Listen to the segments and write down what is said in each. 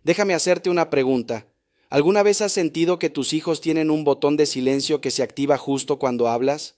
Déjame hacerte una pregunta. ¿Alguna vez has sentido que tus hijos tienen un botón de silencio que se activa justo cuando hablas?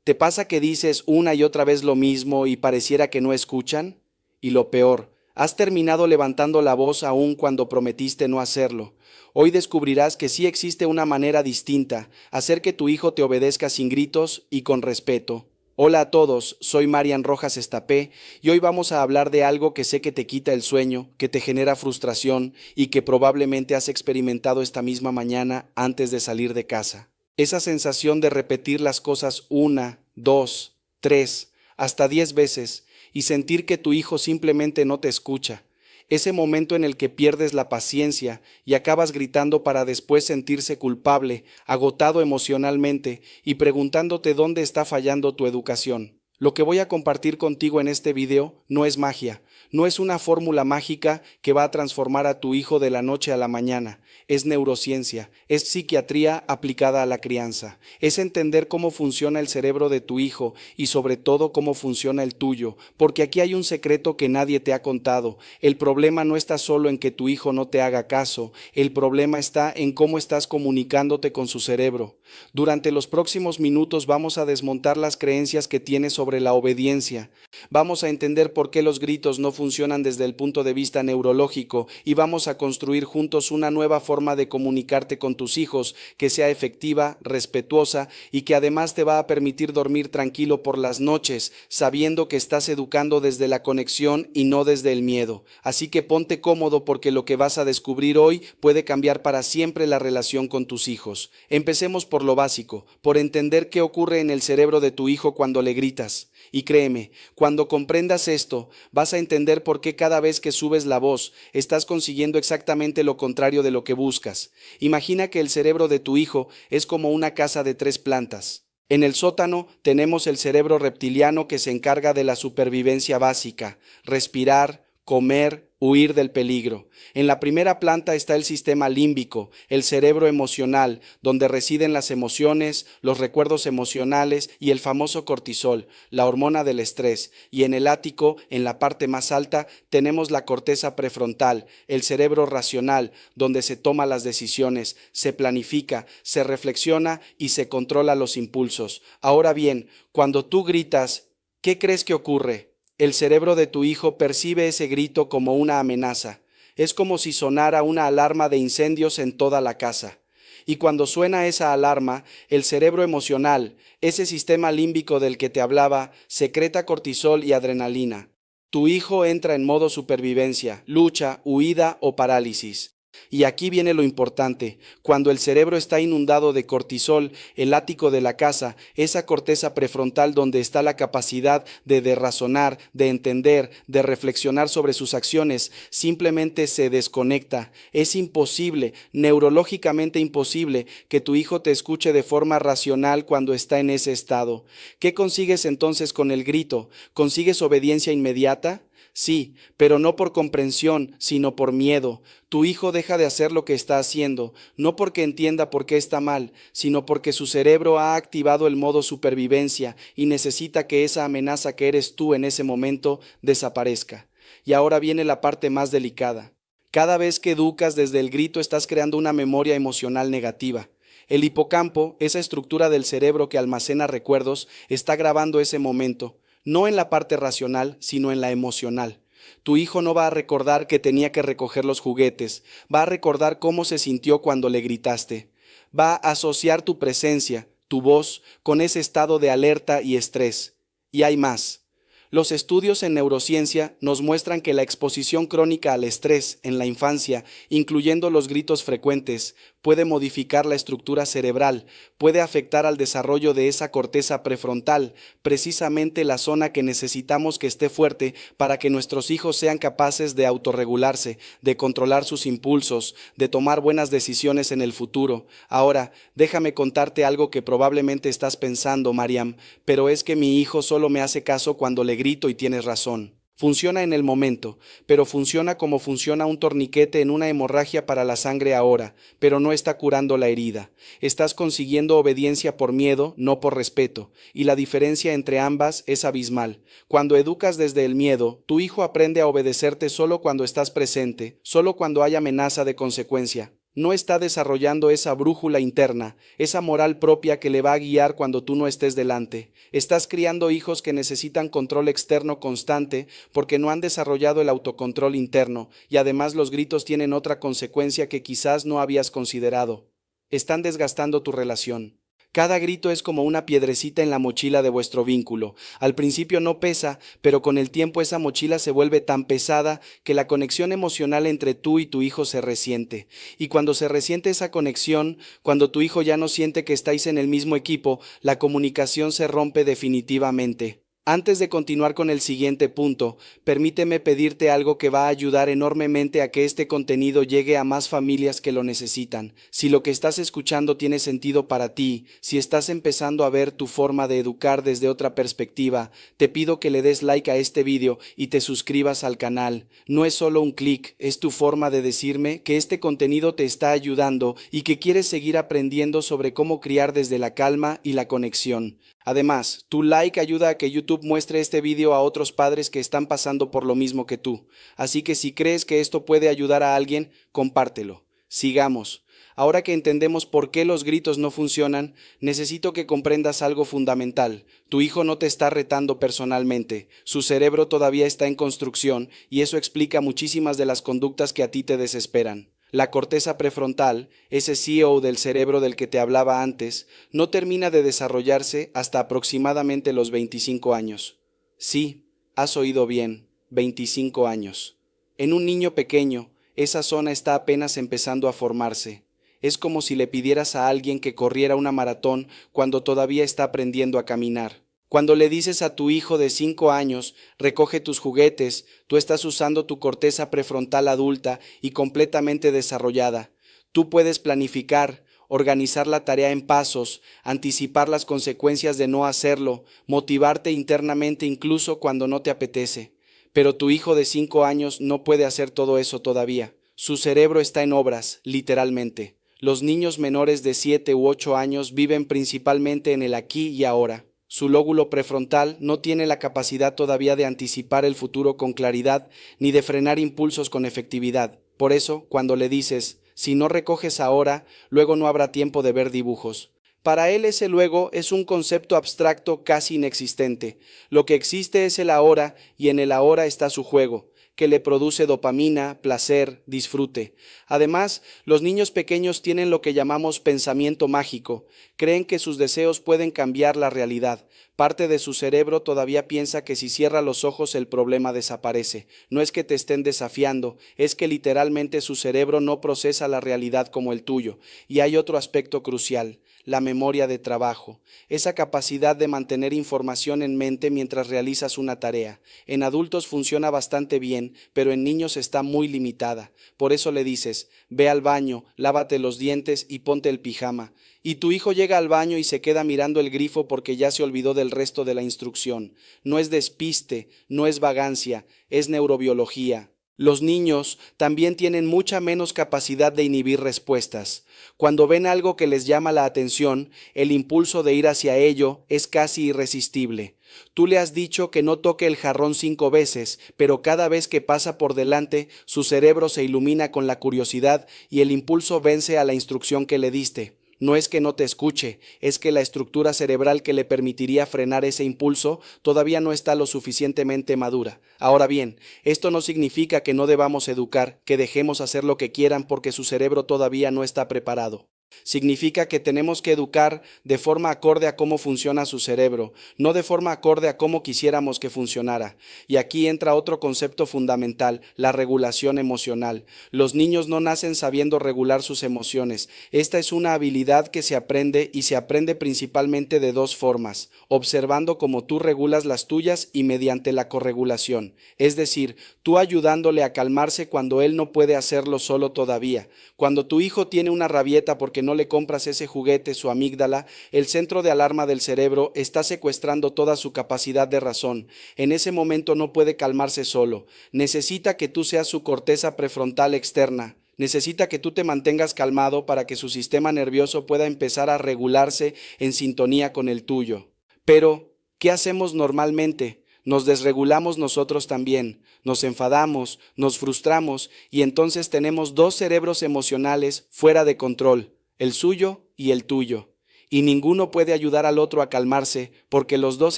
¿Te pasa que dices una y otra vez lo mismo y pareciera que no escuchan? Y lo peor, has terminado levantando la voz aún cuando prometiste no hacerlo. Hoy descubrirás que sí existe una manera distinta, hacer que tu hijo te obedezca sin gritos y con respeto. Hola a todos, soy Marian Rojas Estapé y hoy vamos a hablar de algo que sé que te quita el sueño, que te genera frustración y que probablemente has experimentado esta misma mañana antes de salir de casa. Esa sensación de repetir las cosas una, dos, tres, hasta 10 veces y sentir que tu hijo simplemente no te escucha. Ese momento en el que pierdes la paciencia y acabas gritando para después sentirse culpable, agotado emocionalmente y preguntándote dónde está fallando tu educación. Lo que voy a compartir contigo en este video no es magia, no es una fórmula mágica que va a transformar a tu hijo de la noche a la mañana. Es neurociencia, es psiquiatría aplicada a la crianza, es entender cómo funciona el cerebro de tu hijo y sobre todo cómo funciona el tuyo, porque aquí hay un secreto que nadie te ha contado. El problema no está solo en que tu hijo no te haga caso, el problema está en cómo estás comunicándote con su cerebro. Durante los próximos minutos vamos a desmontar las creencias que tienes sobre la obediencia. Vamos a entender por qué los gritos no funcionan desde el punto de vista neurológico y vamos a construir juntos una nueva forma de comunicarte con tus hijos que sea efectiva, respetuosa y que además te va a permitir dormir tranquilo por las noches, sabiendo que estás educando desde la conexión y no desde el miedo. Así que ponte cómodo porque lo que vas a descubrir hoy puede cambiar para siempre la relación con tus hijos. Empecemos por lo básico, por entender qué ocurre en el cerebro de tu hijo cuando le gritas. Y créeme, cuando comprendas esto, vas a entender por qué cada vez que subes la voz, estás consiguiendo exactamente lo contrario de lo que buscas. Imagina que el cerebro de tu hijo es como una casa de 3 plantas. En el sótano tenemos el cerebro reptiliano que se encarga de la supervivencia básica, respirar, comer, huir del peligro. En la primera planta está el sistema límbico, el cerebro emocional, donde residen las emociones, los recuerdos emocionales y el famoso cortisol, la hormona del estrés. Y en el ático, en la parte más alta, tenemos la corteza prefrontal, el cerebro racional, donde se toman las decisiones, se planifica, se reflexiona y se controla los impulsos. Ahora bien, cuando tú gritas, ¿qué crees que ocurre? El cerebro de tu hijo percibe ese grito como una amenaza. Es como si sonara una alarma de incendios en toda la casa. Y cuando suena esa alarma, el cerebro emocional, ese sistema límbico del que te hablaba, secreta cortisol y adrenalina. Tu hijo entra en modo supervivencia, lucha, huida o parálisis. Y aquí viene lo importante, cuando el cerebro está inundado de cortisol, el ático de la casa, esa corteza prefrontal donde está la capacidad de razonar, de entender, de reflexionar sobre sus acciones, simplemente se desconecta. Es imposible, neurológicamente imposible, que tu hijo te escuche de forma racional cuando está en ese estado. ¿Qué consigues entonces con el grito? ¿Consigues obediencia inmediata? Sí, pero no por comprensión, sino por miedo. Tu hijo deja de hacer lo que está haciendo, no porque entienda por qué está mal, sino porque su cerebro ha activado el modo supervivencia y necesita que esa amenaza que eres tú en ese momento desaparezca. Y ahora viene la parte más delicada. Cada vez que educas desde el grito estás creando una memoria emocional negativa. El hipocampo, esa estructura del cerebro que almacena recuerdos, está grabando ese momento. No en la parte racional, sino en la emocional. Tu hijo no va a recordar que tenía que recoger los juguetes, va a recordar cómo se sintió cuando le gritaste. Va a asociar tu presencia, tu voz, con ese estado de alerta y estrés. Y hay más. Los estudios en neurociencia nos muestran que la exposición crónica al estrés en la infancia, incluyendo los gritos frecuentes, puede modificar la estructura cerebral, puede afectar al desarrollo de esa corteza prefrontal, precisamente la zona que necesitamos que esté fuerte para que nuestros hijos sean capaces de autorregularse, de controlar sus impulsos, de tomar buenas decisiones en el futuro. Ahora, déjame contarte algo que probablemente estás pensando, Mariam, pero es que mi hijo solo me hace caso cuando le grito y tienes razón. Funciona en el momento, pero funciona como funciona un torniquete en una hemorragia para la sangre ahora, pero no está curando la herida. Estás consiguiendo obediencia por miedo, no por respeto, y la diferencia entre ambas es abismal. Cuando educas desde el miedo, tu hijo aprende a obedecerte solo cuando estás presente, solo cuando hay amenaza de consecuencia. No está desarrollando esa brújula interna, esa moral propia que le va a guiar cuando tú no estés delante. Estás criando hijos que necesitan control externo constante porque no han desarrollado el autocontrol interno, y además los gritos tienen otra consecuencia que quizás no habías considerado. Están desgastando tu relación. Cada grito es como una piedrecita en la mochila de vuestro vínculo. Al principio no pesa, pero con el tiempo esa mochila se vuelve tan pesada que la conexión emocional entre tú y tu hijo se resiente. Y cuando se resiente esa conexión, cuando tu hijo ya no siente que estáis en el mismo equipo, la comunicación se rompe definitivamente. Antes de continuar con el siguiente punto, permíteme pedirte algo que va a ayudar enormemente a que este contenido llegue a más familias que lo necesitan. Si lo que estás escuchando tiene sentido para ti, si estás empezando a ver tu forma de educar desde otra perspectiva, te pido que le des like a este vídeo y te suscribas al canal. No es solo un clic, es tu forma de decirme que este contenido te está ayudando y que quieres seguir aprendiendo sobre cómo criar desde la calma y la conexión. Además, tu like ayuda a que YouTube muestre este vídeo a otros padres que están pasando por lo mismo que tú. Así que si crees que esto puede ayudar a alguien, compártelo. Sigamos. Ahora que entendemos por qué los gritos no funcionan, necesito que comprendas algo fundamental. Tu hijo no te está retando personalmente. Su cerebro todavía está en construcción y eso explica muchísimas de las conductas que a ti te desesperan. La corteza prefrontal, ese CEO del cerebro del que te hablaba antes, no termina de desarrollarse hasta aproximadamente los 25 años. Sí, has oído bien, 25 años. En un niño pequeño, esa zona está apenas empezando a formarse. Es como si le pidieras a alguien que corriera una maratón cuando todavía está aprendiendo a caminar. Cuando le dices a tu hijo de 5 años, recoge tus juguetes, tú estás usando tu corteza prefrontal adulta y completamente desarrollada. Tú puedes planificar, organizar la tarea en pasos, anticipar las consecuencias de no hacerlo, motivarte internamente incluso cuando no te apetece. Pero tu hijo de 5 años no puede hacer todo eso todavía. Su cerebro está en obras, literalmente. Los niños menores de 7 u 8 años viven principalmente en el aquí y ahora. Su lóbulo prefrontal no tiene la capacidad todavía de anticipar el futuro con claridad ni de frenar impulsos con efectividad. Por eso, cuando le dices, si no recoges ahora, luego no habrá tiempo de ver dibujos. Para él ese luego es un concepto abstracto casi inexistente. Lo que existe es el ahora y en el ahora está su juego, que le produce dopamina, placer, disfrute. Además, los niños pequeños tienen lo que llamamos pensamiento mágico. Creen que sus deseos pueden cambiar la realidad. Parte de su cerebro todavía piensa que si cierra los ojos el problema desaparece. No es que te estén desafiando, es que literalmente su cerebro no procesa la realidad como el tuyo. Y hay otro aspecto crucial. La memoria de trabajo, esa capacidad de mantener información en mente mientras realizas una tarea. En adultos funciona bastante bien, pero en niños está muy limitada. Por eso le dices, ve al baño, lávate los dientes y ponte el pijama. Y tu hijo llega al baño y se queda mirando el grifo porque ya se olvidó del resto de la instrucción. No es despiste, no es vagancia, es neurobiología. Los niños también tienen mucha menos capacidad de inhibir respuestas. Cuando ven algo que les llama la atención, el impulso de ir hacia ello es casi irresistible. Tú le has dicho que no toque el jarrón 5 veces, pero cada vez que pasa por delante, su cerebro se ilumina con la curiosidad y el impulso vence a la instrucción que le diste. No es que no te escuche, es que la estructura cerebral que le permitiría frenar ese impulso todavía no está lo suficientemente madura. Ahora bien, esto no significa que no debamos educar, que dejemos hacer lo que quieran porque su cerebro todavía no está preparado. Significa que tenemos que educar de forma acorde a cómo funciona su cerebro, no de forma acorde a cómo quisiéramos que funcionara. Y aquí entra otro concepto fundamental, la regulación emocional. Los niños no nacen sabiendo regular sus emociones. Esta es una habilidad que se aprende y se aprende principalmente de 2 formas, observando cómo tú regulas las tuyas y mediante la corregulación. Es decir, tú ayudándole a calmarse cuando él no puede hacerlo solo todavía. Cuando tu hijo tiene una rabieta porque porque no le compras ese juguete, su amígdala, el centro de alarma del cerebro, está secuestrando toda su capacidad de razón. En ese momento no puede calmarse solo. Necesita que tú seas su corteza prefrontal externa. Necesita que tú te mantengas calmado para que su sistema nervioso pueda empezar a regularse en sintonía con el tuyo. Pero, ¿qué hacemos normalmente? Nos desregulamos nosotros también, nos enfadamos, nos frustramos y entonces tenemos dos cerebros emocionales fuera de control, el suyo y el tuyo. Y ninguno puede ayudar al otro a calmarse porque los dos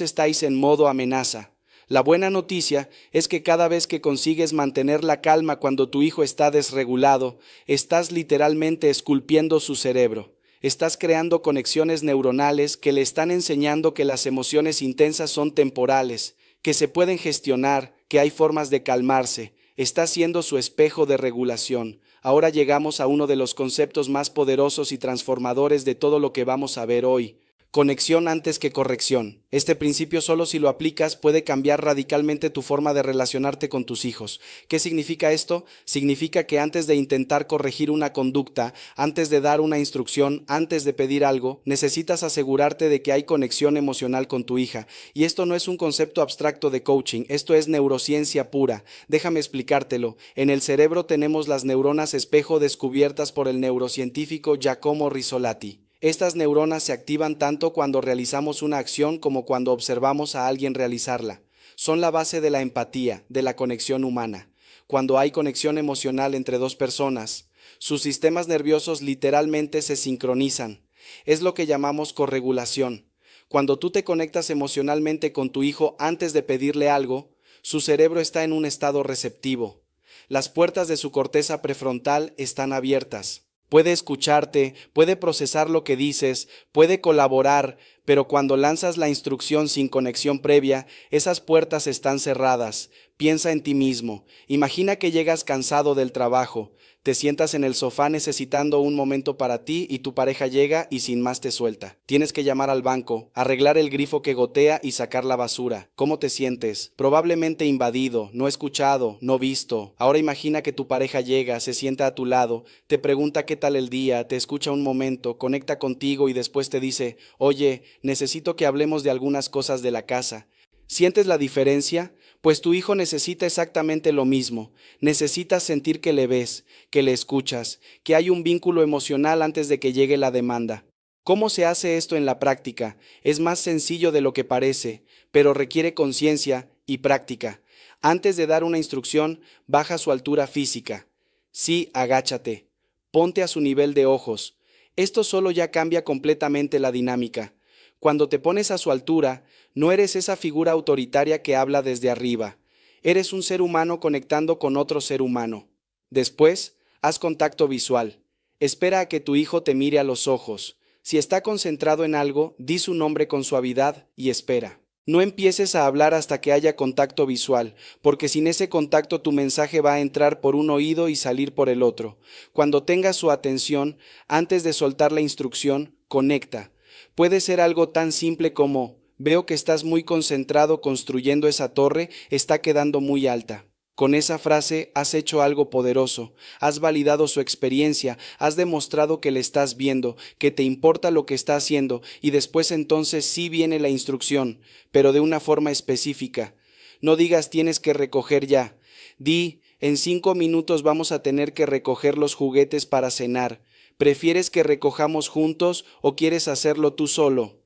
estáis en modo amenaza. La buena noticia es que cada vez que consigues mantener la calma cuando tu hijo está desregulado, estás literalmente esculpiendo su cerebro. Estás creando conexiones neuronales que le están enseñando que las emociones intensas son temporales, que se pueden gestionar, que hay formas de calmarse. Está siendo su espejo de regulación. Ahora llegamos a uno de los conceptos más poderosos y transformadores de todo lo que vamos a ver hoy. Conexión antes que corrección. Este principio solo si lo aplicas puede cambiar radicalmente tu forma de relacionarte con tus hijos. ¿Qué significa esto? Significa que antes de intentar corregir una conducta, antes de dar una instrucción, antes de pedir algo, necesitas asegurarte de que hay conexión emocional con tu hija. Y esto no es un concepto abstracto de coaching, esto es neurociencia pura. Déjame explicártelo. En el cerebro tenemos las neuronas espejo descubiertas por el neurocientífico Giacomo Rizzolatti. Estas neuronas se activan tanto cuando realizamos una acción como cuando observamos a alguien realizarla. Son la base de la empatía, de la conexión humana. Cuando hay conexión emocional entre dos personas, sus sistemas nerviosos literalmente se sincronizan. Es lo que llamamos corregulación. Cuando tú te conectas emocionalmente con tu hijo antes de pedirle algo, su cerebro está en un estado receptivo. Las puertas de su corteza prefrontal están abiertas. Puede escucharte, puede procesar lo que dices, puede colaborar, pero cuando lanzas la instrucción sin conexión previa, esas puertas están cerradas. Piensa en ti mismo. Imagina que llegas cansado del trabajo. Te sientas en el sofá necesitando un momento para ti y tu pareja llega y sin más te suelta. Tienes que llamar al banco, arreglar el grifo que gotea y sacar la basura. ¿Cómo te sientes? Probablemente invadido, no escuchado, no visto. Ahora imagina que tu pareja llega, se sienta a tu lado, te pregunta qué tal el día, te escucha un momento, conecta contigo y después te dice, oye, necesito que hablemos de algunas cosas de la casa. ¿Sientes la diferencia? Pues tu hijo necesita exactamente lo mismo. Necesitas sentir que le ves, que le escuchas, que hay un vínculo emocional antes de que llegue la demanda. ¿Cómo se hace esto en la práctica? Es más sencillo de lo que parece, pero requiere conciencia y práctica. Antes de dar una instrucción, baja su altura física. Sí, agáchate. Ponte a su nivel de ojos. Esto solo ya cambia completamente la dinámica. Cuando te pones a su altura, no eres esa figura autoritaria que habla desde arriba. Eres un ser humano conectando con otro ser humano. Después, haz contacto visual. Espera a que tu hijo te mire a los ojos. Si está concentrado en algo, di su nombre con suavidad y espera. No empieces a hablar hasta que haya contacto visual, porque sin ese contacto tu mensaje va a entrar por un oído y salir por el otro. Cuando tengas su atención, antes de soltar la instrucción, conecta. Puede ser algo tan simple como, veo que estás muy concentrado construyendo esa torre, está quedando muy alta. Con esa frase has hecho algo poderoso, has validado su experiencia, has demostrado que le estás viendo, que te importa lo que está haciendo y después entonces sí viene la instrucción, pero de una forma específica. No digas tienes que recoger ya. Di, en 5 minutos vamos a tener que recoger los juguetes para cenar. ¿Prefieres que recojamos juntos o quieres hacerlo tú solo?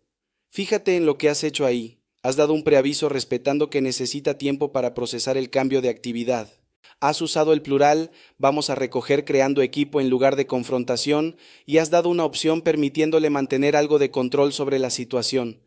Fíjate en lo que has hecho ahí. Has dado un preaviso respetando que necesita tiempo para procesar el cambio de actividad. Has usado el plural, vamos a recoger creando equipo en lugar de confrontación, y has dado una opción permitiéndole mantener algo de control sobre la situación.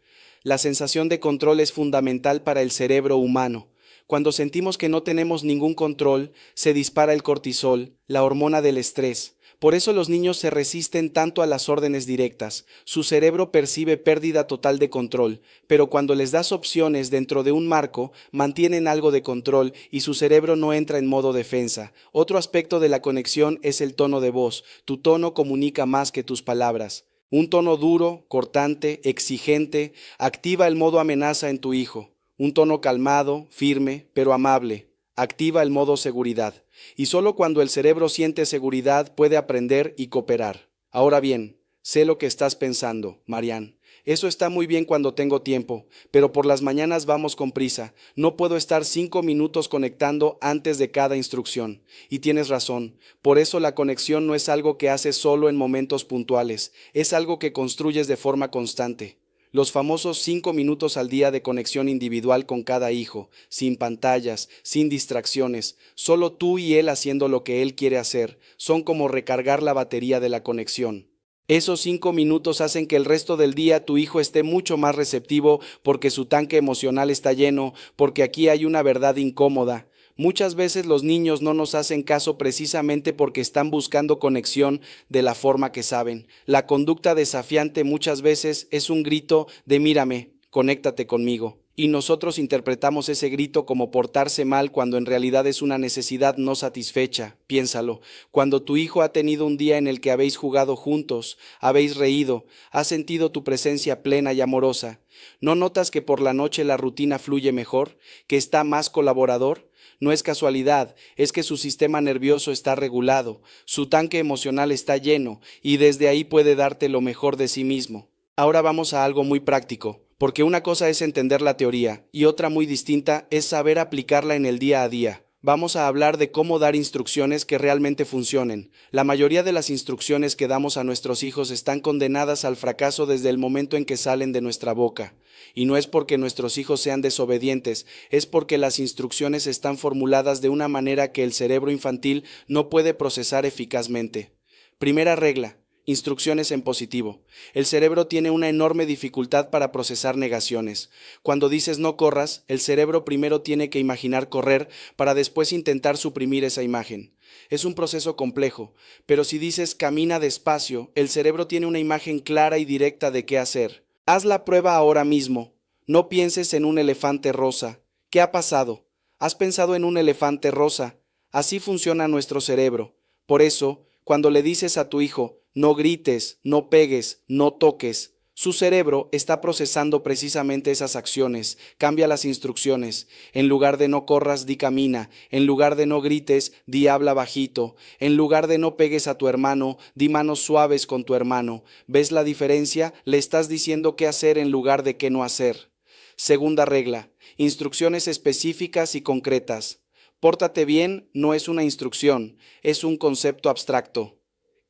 La sensación de control es fundamental para el cerebro humano. Cuando sentimos que no tenemos ningún control, se dispara el cortisol, la hormona del estrés. Por eso los niños se resisten tanto a las órdenes directas. Su cerebro percibe pérdida total de control, pero cuando les das opciones dentro de un marco, mantienen algo de control y su cerebro no entra en modo defensa. Otro aspecto de la conexión es el tono de voz. Tu tono comunica más que tus palabras. Un tono duro, cortante, exigente, activa el modo amenaza en tu hijo. Un tono calmado, firme, pero amable, activa el modo seguridad. Y solo cuando el cerebro siente seguridad puede aprender y cooperar. Ahora bien, sé lo que estás pensando, Marian. Eso está muy bien cuando tengo tiempo, pero por las mañanas vamos con prisa. No puedo estar 5 minutos conectando antes de cada instrucción. Y tienes razón, por eso la conexión no es algo que haces solo en momentos puntuales, es algo que construyes de forma constante. Los famosos 5 minutos al día de conexión individual con cada hijo, sin pantallas, sin distracciones, solo tú y él haciendo lo que él quiere hacer, son como recargar la batería de la conexión. Esos 5 minutos hacen que el resto del día tu hijo esté mucho más receptivo porque su tanque emocional está lleno, porque aquí hay una verdad incómoda. Muchas veces los niños no nos hacen caso precisamente porque están buscando conexión de la forma que saben. La conducta desafiante muchas veces es un grito de mírame, conéctate conmigo. Y nosotros interpretamos ese grito como portarse mal cuando en realidad es una necesidad no satisfecha. Piénsalo, cuando tu hijo ha tenido un día en el que habéis jugado juntos, habéis reído, ha sentido tu presencia plena y amorosa, ¿no notas que por la noche la rutina fluye mejor, que está más colaborador? No es casualidad, es que su sistema nervioso está regulado, su tanque emocional está lleno y desde ahí puede darte lo mejor de sí mismo. Ahora vamos a algo muy práctico, porque una cosa es entender la teoría y otra muy distinta es saber aplicarla en el día a día. Vamos a hablar de cómo dar instrucciones que realmente funcionen. La mayoría de las instrucciones que damos a nuestros hijos están condenadas al fracaso desde el momento en que salen de nuestra boca. Y no es porque nuestros hijos sean desobedientes, es porque las instrucciones están formuladas de una manera que el cerebro infantil no puede procesar eficazmente. Primera regla. Instrucciones en positivo. El cerebro tiene una enorme dificultad para procesar negaciones. Cuando dices no corras, el cerebro primero tiene que imaginar correr para después intentar suprimir esa imagen. Es un proceso complejo, pero si dices camina despacio, el cerebro tiene una imagen clara y directa de qué hacer. Haz la prueba ahora mismo. No pienses en un elefante rosa. ¿Qué ha pasado? Has pensado en un elefante rosa. Así funciona nuestro cerebro. Por eso, cuando le dices a tu hijo, no grites, no pegues, no toques, su cerebro está procesando precisamente esas acciones, cambia las instrucciones. En lugar de no corras, di camina. En lugar de no grites, di habla bajito. En lugar de no pegues a tu hermano, di manos suaves con tu hermano. ¿Ves la diferencia? Le estás diciendo qué hacer en lugar de qué no hacer. Segunda regla, instrucciones específicas y concretas. Pórtate bien no es una instrucción, es un concepto abstracto.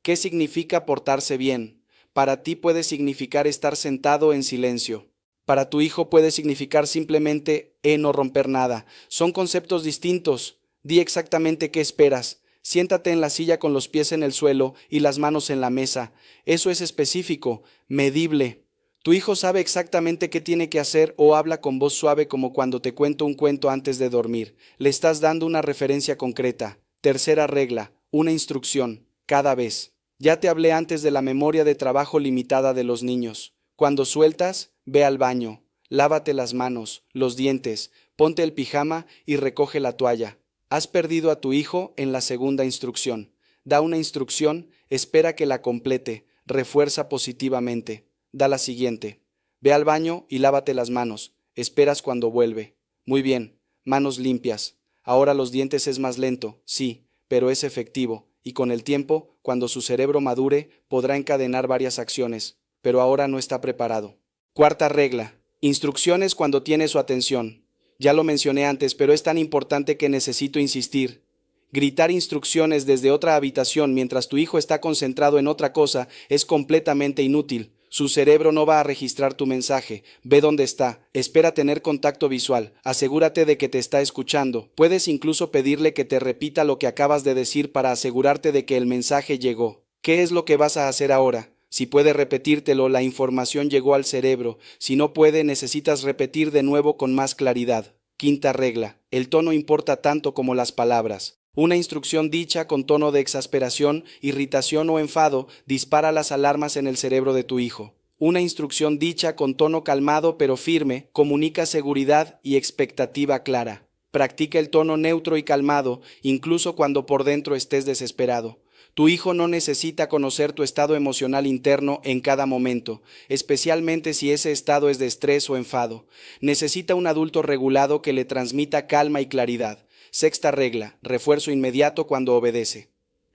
¿Qué significa portarse bien? Para ti puede significar estar sentado en silencio. Para tu hijo puede significar simplemente no romper nada. Son conceptos distintos. Di exactamente qué esperas. Siéntate en la silla con los pies en el suelo y las manos en la mesa. Eso es específico, medible. Tu hijo sabe exactamente qué tiene que hacer o habla con voz suave como cuando te cuento un cuento antes de dormir. Le estás dando una referencia concreta. Tercera regla, una instrucción, cada vez. Ya te hablé antes de la memoria de trabajo limitada de los niños. Cuando sueltas, ve al baño, lávate las manos, los dientes, ponte el pijama y recoge la toalla. Has perdido a tu hijo en la segunda instrucción. Da una instrucción, espera que la complete, refuerza positivamente. Da la siguiente. Ve al baño y lávate las manos. Esperas cuando vuelve. Muy bien, manos limpias. Ahora los dientes es más lento, sí, pero es efectivo. Y con el tiempo, cuando su cerebro madure, podrá encadenar varias acciones, pero ahora no está preparado. Cuarta regla, instrucciones cuando tiene su atención. Ya lo mencioné antes, pero es tan importante que necesito insistir. Gritar instrucciones desde otra habitación mientras tu hijo está concentrado en otra cosa es completamente inútil. Su cerebro no va a registrar tu mensaje. Ve dónde está. Espera tener contacto visual. Asegúrate de que te está escuchando. Puedes incluso pedirle que te repita lo que acabas de decir para asegurarte de que el mensaje llegó. ¿Qué es lo que vas a hacer ahora? Si puede repetírtelo, la información llegó al cerebro. Si no puede, necesitas repetir de nuevo con más claridad. Quinta regla. El tono importa tanto como las palabras. Una instrucción dicha con tono de exasperación, irritación o enfado dispara las alarmas en el cerebro de tu hijo. Una instrucción dicha con tono calmado pero firme comunica seguridad y expectativa clara. Practica el tono neutro y calmado, incluso cuando por dentro estés desesperado. Tu hijo no necesita conocer tu estado emocional interno en cada momento, especialmente si ese estado es de estrés o enfado. Necesita un adulto regulado que le transmita calma y claridad. Sexta regla, refuerzo inmediato cuando obedece.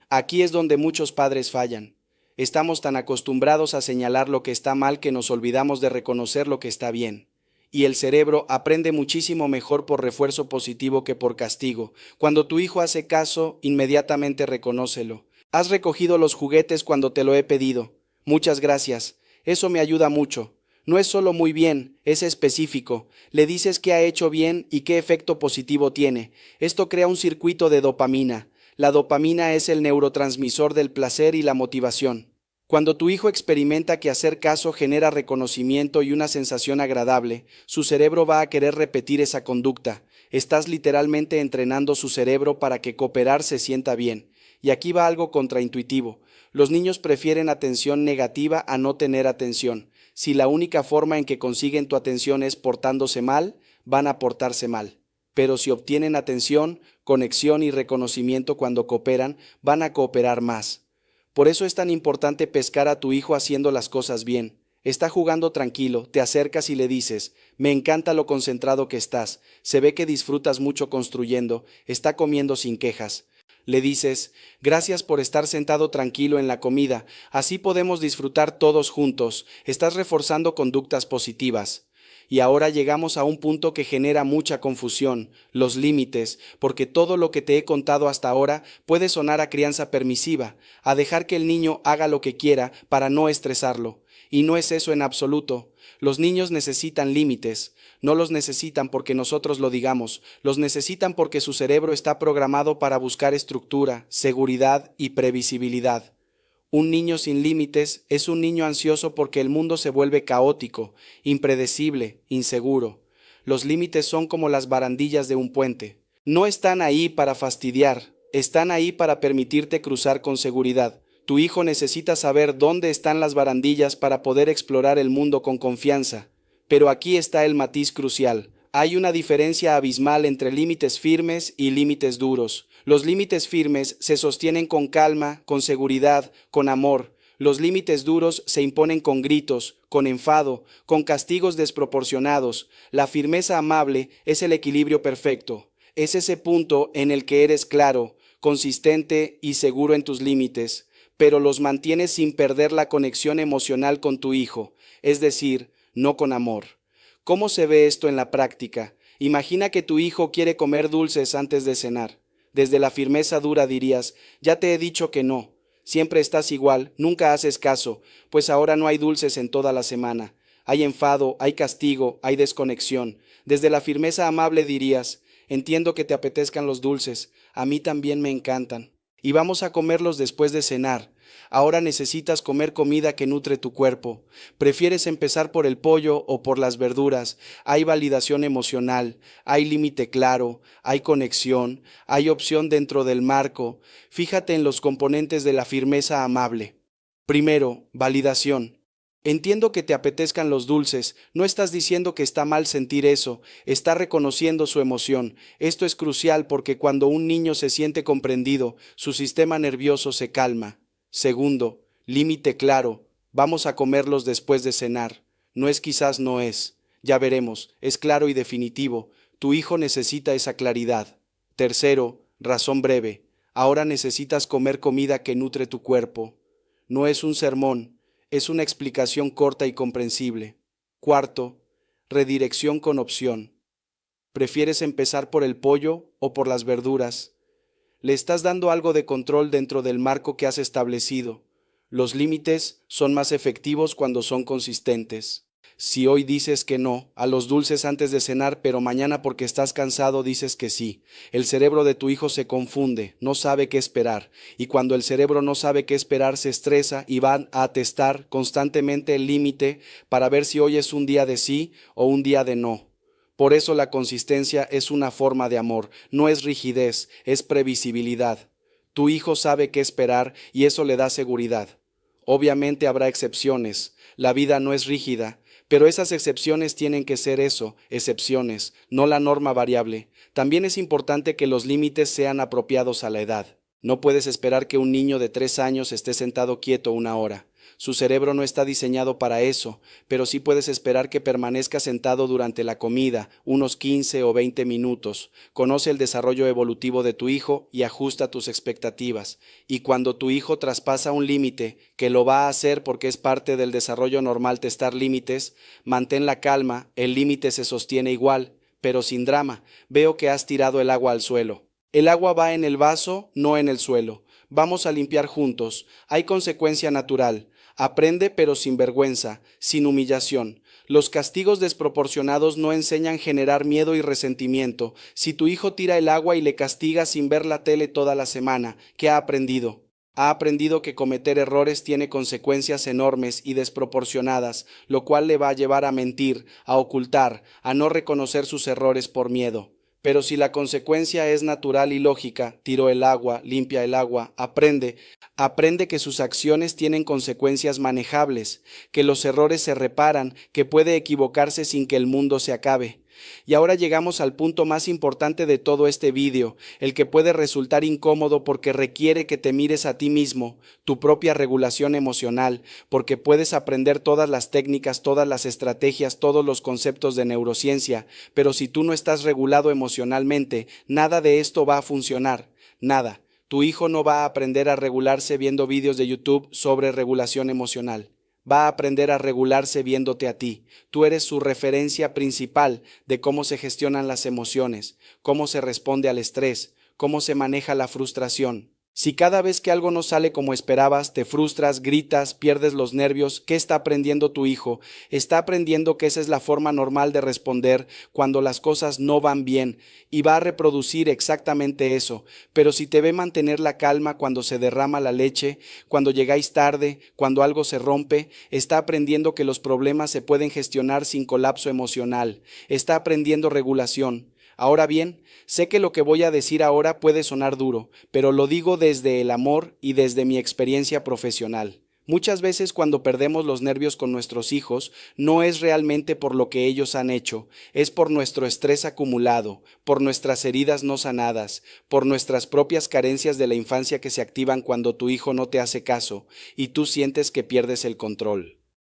Aquí es donde muchos padres fallan. Estamos tan acostumbrados a señalar lo que está mal que nos olvidamos de reconocer lo que está bien. Y el cerebro aprende muchísimo mejor por refuerzo positivo que por castigo. Cuando tu hijo hace caso, inmediatamente reconócelo. Has recogido los juguetes cuando te lo he pedido. Muchas gracias. Eso me ayuda mucho. No es solo muy bien, es específico. Le dices qué ha hecho bien y qué efecto positivo tiene. Esto crea un circuito de dopamina. La dopamina es el neurotransmisor del placer y la motivación. Cuando tu hijo experimenta que hacer caso genera reconocimiento y una sensación agradable, su cerebro va a querer repetir esa conducta. Estás literalmente entrenando su cerebro para que cooperar se sienta bien. Y aquí va algo contraintuitivo. Los niños prefieren atención negativa a no tener atención. Si la única forma en que consiguen tu atención es portándose mal, van a portarse mal. Pero si obtienen atención, conexión y reconocimiento cuando cooperan, van a cooperar más. Por eso es tan importante pescar a tu hijo haciendo las cosas bien. Está jugando tranquilo, te acercas y le dices, me encanta lo concentrado que estás, se ve que disfrutas mucho construyendo, está comiendo sin quejas. Le dices, gracias por estar sentado tranquilo en la comida, así podemos disfrutar todos juntos, estás reforzando conductas positivas. Y ahora llegamos a un punto que genera mucha confusión, los límites, porque todo lo que te he contado hasta ahora puede sonar a crianza permisiva, a dejar que el niño haga lo que quiera para no estresarlo. Y no es eso en absoluto. Los niños necesitan límites. No los necesitan porque nosotros lo digamos, los necesitan porque su cerebro está programado para buscar estructura, seguridad y previsibilidad. Un niño sin límites es un niño ansioso porque el mundo se vuelve caótico, impredecible, inseguro. Los límites son como las barandillas de un puente. No están ahí para fastidiar, están ahí para permitirte cruzar con seguridad. Tu hijo necesita saber dónde están las barandillas para poder explorar el mundo con confianza. Pero aquí está el matiz crucial. Hay una diferencia abismal entre límites firmes y límites duros. Los límites firmes se sostienen con calma, con seguridad, con amor. Los límites duros se imponen con gritos, con enfado, con castigos desproporcionados. La firmeza amable es el equilibrio perfecto. Es ese punto en el que eres claro, consistente y seguro en tus límites, pero los mantienes sin perder la conexión emocional con tu hijo, es decir, no con amor. ¿Cómo se ve esto en la práctica? Imagina que tu hijo quiere comer dulces antes de cenar. Desde la firmeza dura dirías, ya te he dicho que no, siempre estás igual, nunca haces caso, pues ahora no hay dulces en toda la semana. Hay enfado, hay castigo, hay desconexión. Desde la firmeza amable dirías, entiendo que te apetezcan los dulces, a mí también me encantan. Y vamos a comerlos después de cenar. Ahora necesitas comer comida que nutre tu cuerpo. ¿Prefieres empezar por el pollo o por las verduras? Hay validación emocional, hay límite claro, hay conexión, hay opción dentro del marco. Fíjate en los componentes de la firmeza amable. Primero, validación. Entiendo que te apetezcan los dulces, no estás diciendo que está mal sentir eso, está reconociendo su emoción. Esto es crucial porque cuando un niño se siente comprendido, su sistema nervioso se calma. Segundo, límite claro, vamos a comerlos después de cenar. No es quizás no es, ya veremos, es claro y definitivo, tu hijo necesita esa claridad. Tercero, razón breve, ahora necesitas comer comida que nutre tu cuerpo. No es un sermón, es una explicación corta y comprensible. Cuarto, redirección con opción. ¿Prefieres empezar por el pollo o por las verduras? Le estás dando algo de control dentro del marco que has establecido. Los límites son más efectivos cuando son consistentes. Si hoy dices que no a los dulces antes de cenar, pero mañana porque estás cansado dices que sí, el cerebro de tu hijo se confunde, no sabe qué esperar, y cuando el cerebro no sabe qué esperar se estresa y van a testar constantemente el límite para ver si hoy es un día de sí o un día de no. Por eso la consistencia es una forma de amor, no es rigidez, es previsibilidad. Tu hijo sabe qué esperar y eso le da seguridad. Obviamente habrá excepciones, la vida no es rígida, pero esas excepciones tienen que ser eso, excepciones, no la norma variable. También es importante que los límites sean apropiados a la edad. No puedes esperar que un niño de 3 años esté sentado quieto 1 hora. Su cerebro no está diseñado para eso, pero sí puedes esperar que permanezca sentado durante la comida, unos 15 o 20 minutos. Conoce el desarrollo evolutivo de tu hijo y ajusta tus expectativas. Y cuando tu hijo traspasa un límite, que lo va a hacer porque es parte del desarrollo normal testar límites, mantén la calma, el límite se sostiene igual, pero sin drama. Veo que has tirado el agua al suelo. El agua va en el vaso, no en el suelo. Vamos a limpiar juntos. Hay consecuencia natural. Aprende pero sin vergüenza, sin humillación. Los castigos desproporcionados no enseñan a generar miedo y resentimiento. Si tu hijo tira el agua y le castiga sin ver la tele toda la semana, ¿qué ha aprendido? Ha aprendido que cometer errores tiene consecuencias enormes y desproporcionadas, lo cual le va a llevar a mentir, a ocultar, a no reconocer sus errores por miedo. Pero si la consecuencia es natural y lógica, tiró el agua, limpia el agua, aprende que sus acciones tienen consecuencias manejables, que los errores se reparan, que puede equivocarse sin que el mundo se acabe. Y ahora llegamos al punto más importante de todo este vídeo, el que puede resultar incómodo porque requiere que te mires a ti mismo, tu propia regulación emocional, porque puedes aprender todas las técnicas, todas las estrategias, todos los conceptos de neurociencia, pero si tú no estás regulado emocionalmente, nada de esto va a funcionar, nada. Tu hijo no va a aprender a regularse viendo vídeos de YouTube sobre regulación emocional. Va a aprender a regularse viéndote a ti. Tú eres su referencia principal de cómo se gestionan las emociones, cómo se responde al estrés, cómo se maneja la frustración. Si cada vez que algo no sale como esperabas, te frustras, gritas, pierdes los nervios, ¿qué está aprendiendo tu hijo? Está aprendiendo que esa es la forma normal de responder cuando las cosas no van bien y va a reproducir exactamente eso. Pero si te ve mantener la calma cuando se derrama la leche, cuando llegáis tarde, cuando algo se rompe, está aprendiendo que los problemas se pueden gestionar sin colapso emocional. Está aprendiendo regulación. Ahora bien, sé que lo que voy a decir ahora puede sonar duro, pero lo digo desde el amor y desde mi experiencia profesional. Muchas veces cuando perdemos los nervios con nuestros hijos, no es realmente por lo que ellos han hecho, es por nuestro estrés acumulado, por nuestras heridas no sanadas, por nuestras propias carencias de la infancia que se activan cuando tu hijo no te hace caso y tú sientes que pierdes el control.